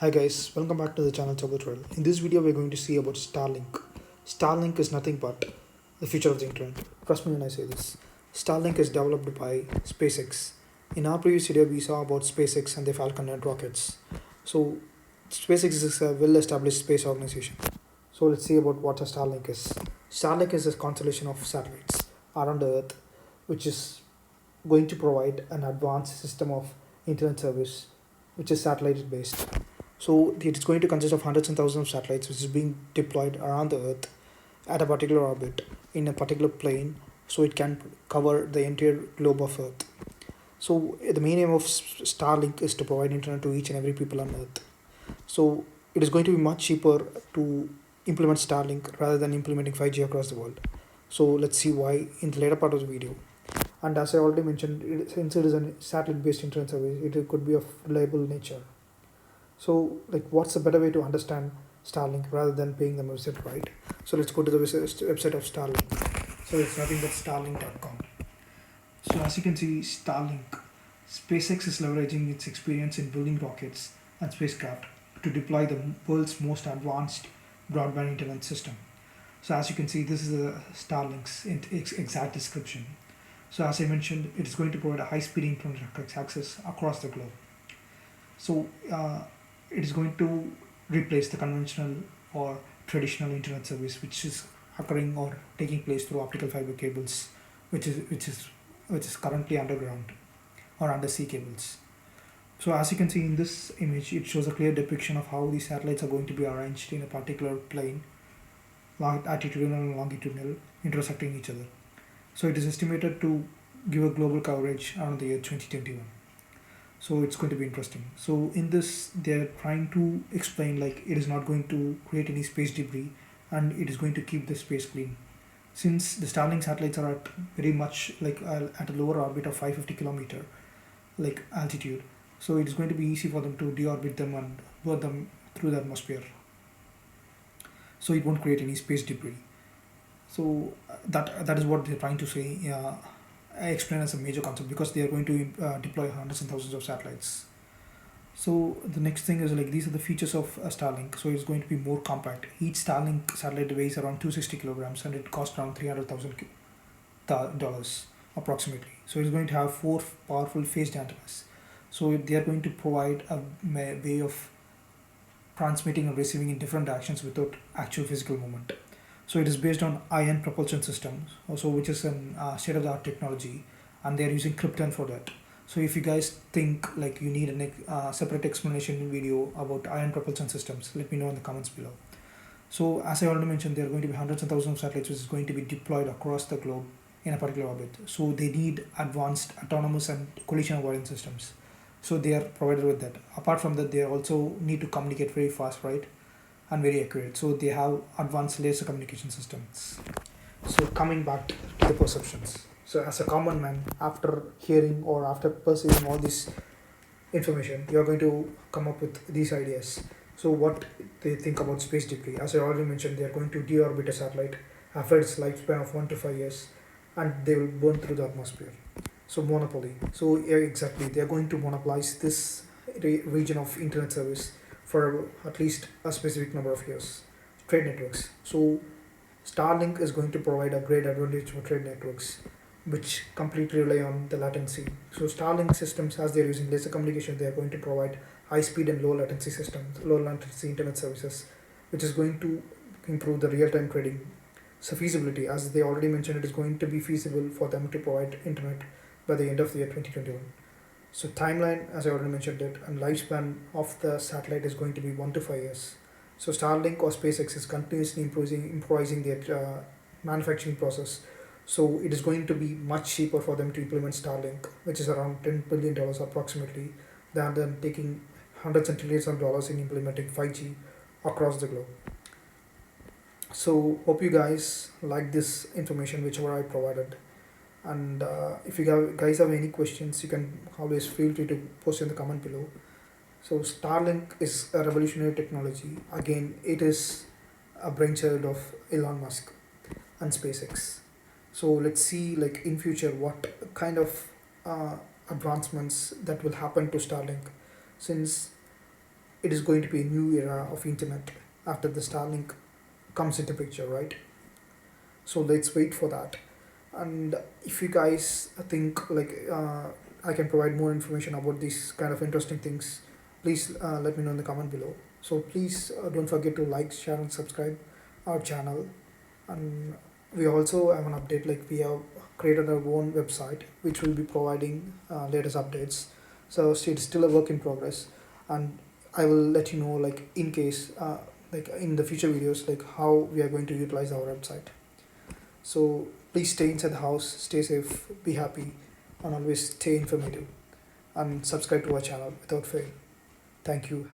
Hi guys, welcome back to the channel Tutorial. In this video, we're going to see about StarLink. StarLink is nothing but the future of the internet. Trust me when I say this. StarLink is developed by SpaceX. In our previous video, we saw about SpaceX and the Falcon 9 rockets. So, SpaceX is a well-established space organization. So, let's see about what a StarLink is. StarLink is a constellation of satellites around the Earth, which is going to provide an advanced system of internet service, which is satellite based. So it's going to consist of hundreds and thousands of satellites, which is being deployed around the Earth at a particular orbit in a particular plane, so it can cover the entire globe of Earth. So the main aim of Starlink is to provide internet to each and every people on Earth. So it is going to be much cheaper to implement Starlink rather than implementing 5G across the world. So let's see why in the later part of the video. And as I already mentioned, since it is a satellite-based internet service, it could be of reliable nature. So, what's a better way to understand Starlink rather than paying them a visit, right? So let's go to the website of Starlink. So it's nothing but starlink.com. So as you can see, Starlink, SpaceX is leveraging its experience in building rockets and spacecraft to deploy the world's most advanced broadband internet system. So as you can see, this is a Starlink's exact description. So as I mentioned, it is going to provide a high-speed internet access across the globe. So it is going to replace the conventional or traditional internet service which is occurring or taking place through optical fiber cables, which is currently underground or undersea cables. So as you can see in this image, it shows a clear depiction of how these satellites are going to be arranged in a particular plane, attitudinal and longitudinal, intersecting each other. So it is estimated to give a global coverage around the year 2021. So it's going to be interesting. So in this, they're trying to explain it is not going to create any space debris, and it is going to keep the space clean. Since the Starlink satellites are at very much at a lower orbit of 550 kilometer altitude, so it is going to be easy for them to deorbit them and burn them through the atmosphere. So it won't create any space debris. So that is what they're trying to say. I explain as a major concept because they are going to deploy hundreds and thousands of satellites. So the next thing is these are the features of Starlink. So it's going to be more compact. Each Starlink satellite weighs around 260 kilograms and it costs around $300,000 approximately. So it's going to have 4 powerful phased antennas. So they are going to provide a way of transmitting and receiving in different directions without actual physical movement. So it is based on ion propulsion systems, also which is an state-of-the-art technology, and they are using krypton for that. So if you guys think you need a separate explanation video about ion propulsion systems, let me know in the comments below. So as I already mentioned, there are going to be hundreds and thousands of satellites which is going to be deployed across the globe in a particular orbit. So they need advanced autonomous and collision avoidance systems. So they are provided with that. Apart from that, they also need to communicate very fast, right? And very accurate. So they have advanced laser communication systems. So coming back to the perceptions. So as a common man, after hearing or after perceiving all this information, you are going to come up with these ideas. So what they think about space debris. As I already mentioned, they are going to deorbit a satellite after its lifespan of 1 to 5 years, and they will burn through the atmosphere. So monopoly. So yeah, exactly, they are going to monopolize this region of internet service for at least a specific number of years. Trade networks. So Starlink is going to provide a great advantage for trade networks, which completely rely on the latency. So Starlink systems, as they are using laser communication, they are going to provide high speed and low latency systems, low latency internet services, which is going to improve the real-time trading. So feasibility, as they already mentioned, it is going to be feasible for them to provide internet by the end of the year 2021. So timeline, as I already mentioned it, and lifespan of the satellite is going to be 1 to 5 years. So Starlink or SpaceX is continuously improvising their manufacturing process. So it is going to be much cheaper for them to implement Starlink, which is around $10 billion approximately, than taking hundreds and trillions of dollars in implementing 5G across the globe. So hope you guys like this information whichever I provided. And if you guys have any questions, you can always feel free to post in the comment below. So Starlink is a revolutionary technology. Again, it is a brainchild of Elon Musk and SpaceX. So let's see in future what kind of advancements that will happen to Starlink, since it is going to be a new era of internet after the Starlink comes into picture, right? So let's wait for that. And if you guys think I can provide more information about these kind of interesting things, please let me know in the comment below. So please don't forget to like, share, and subscribe our channel. And we also have an update, like we have created our own website which will be providing latest updates. So it's still a work in progress, and I will let you know, like in case like in the future videos, like how we are going to utilize our website. So please stay inside the house, stay safe, be happy, and always stay informative, and subscribe to our channel without fail. Thank you.